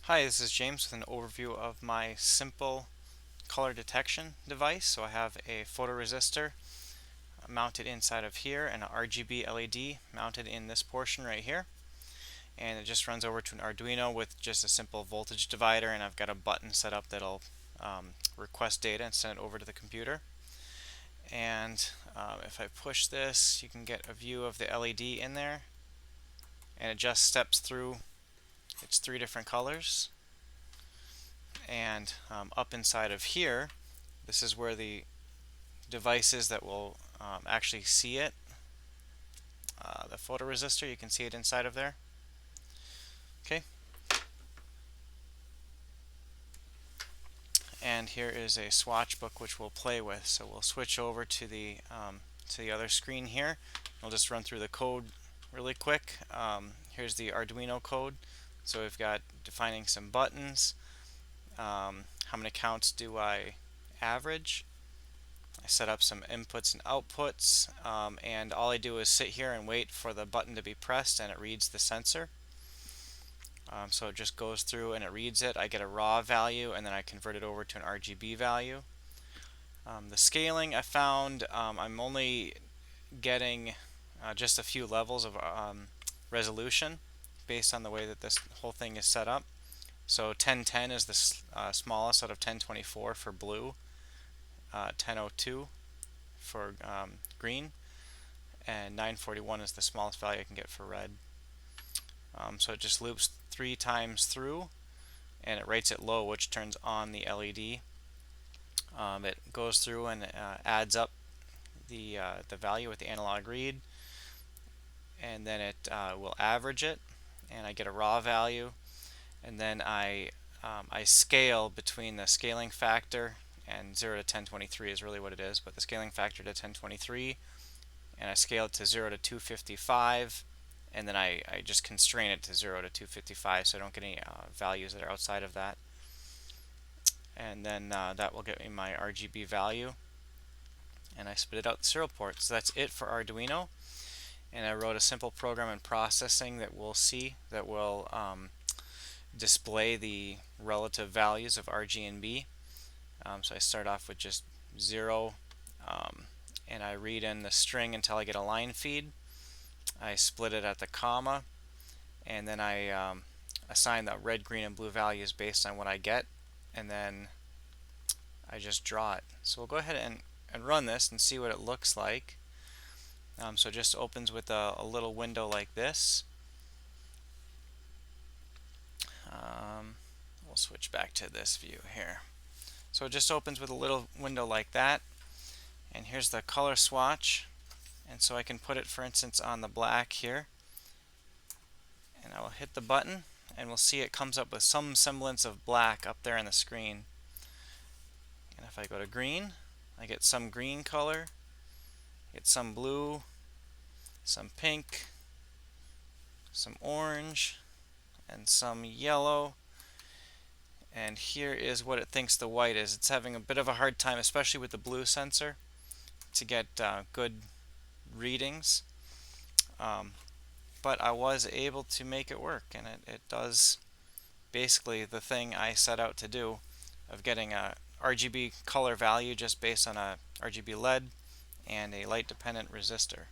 Hi, this is James with an overview of my simple color detection device. So I have a photoresistor mounted inside of here and an RGB LED mounted in this portion right here. And it just runs over to an Arduino with just a simple voltage divider, and I've got a button set up that'll request data and send it over to the computer. And if I push this, you can get a view of the LED in there, and it just steps through its three different colors. And up inside of here, this is where the devices that will actually see it. The photoresistor, you can see it inside of there. Okay. And here is a swatch book which we'll play with. So we'll switch over to the other screen here. We'll just run through the code really quick. Here's the Arduino code. So we've got defining some buttons. How many counts do I average? I set up some inputs and outputs, and all I do is sit here and wait for the button to be pressed, and it reads the sensor. So it just goes through and it reads it. I get a raw value, and then I convert it over to an RGB value. The scaling, I found I'm only getting just a few levels of resolution based on the way that this whole thing is set up. So 1010 is the smallest out of 1024 for blue, 1002 for green, and 941 is the smallest value I can get for red. So it just loops 3 times through, and it rates it low, which turns on the LED. It goes through and adds up the value with the analog read, and then it will average it, and I get a raw value, and then I scale between the scaling factor and 0 to 1023 is really what it is, but the scaling factor to 1023, and I scale it to 0 to 255, and then I just constrain it to 0 to 255 so I don't get any values that are outside of that. And then that will get me my RGB value, and I spit it out the serial port. So that's it for Arduino, and I wrote a simple program in processing that we'll see that will display the relative values of R, G, and B. So I start off with just 0, and I read in the string until I get a line feed. I split it at the comma, and then I assign the red, green, and blue values based on what I get, and then I just draw it. So we'll go ahead and run this and see what it looks like. So it just opens with a little window like this. We'll switch back to this view here. So it just opens with a little window like that, and here's the color swatch, and so I can put it, for instance, on the black here, and I will hit the button, and we'll see it comes up with some semblance of black up there on the screen. And if I go to green, I get some green color, get some blue, some pink, some orange, and some yellow. And here is what it thinks the white is. It's having a bit of a hard time, especially with the blue sensor, to get good readings. But I was able to make it work, and it does basically the thing I set out to do, of getting a RGB color value just based on a RGB LED and a light dependent resistor.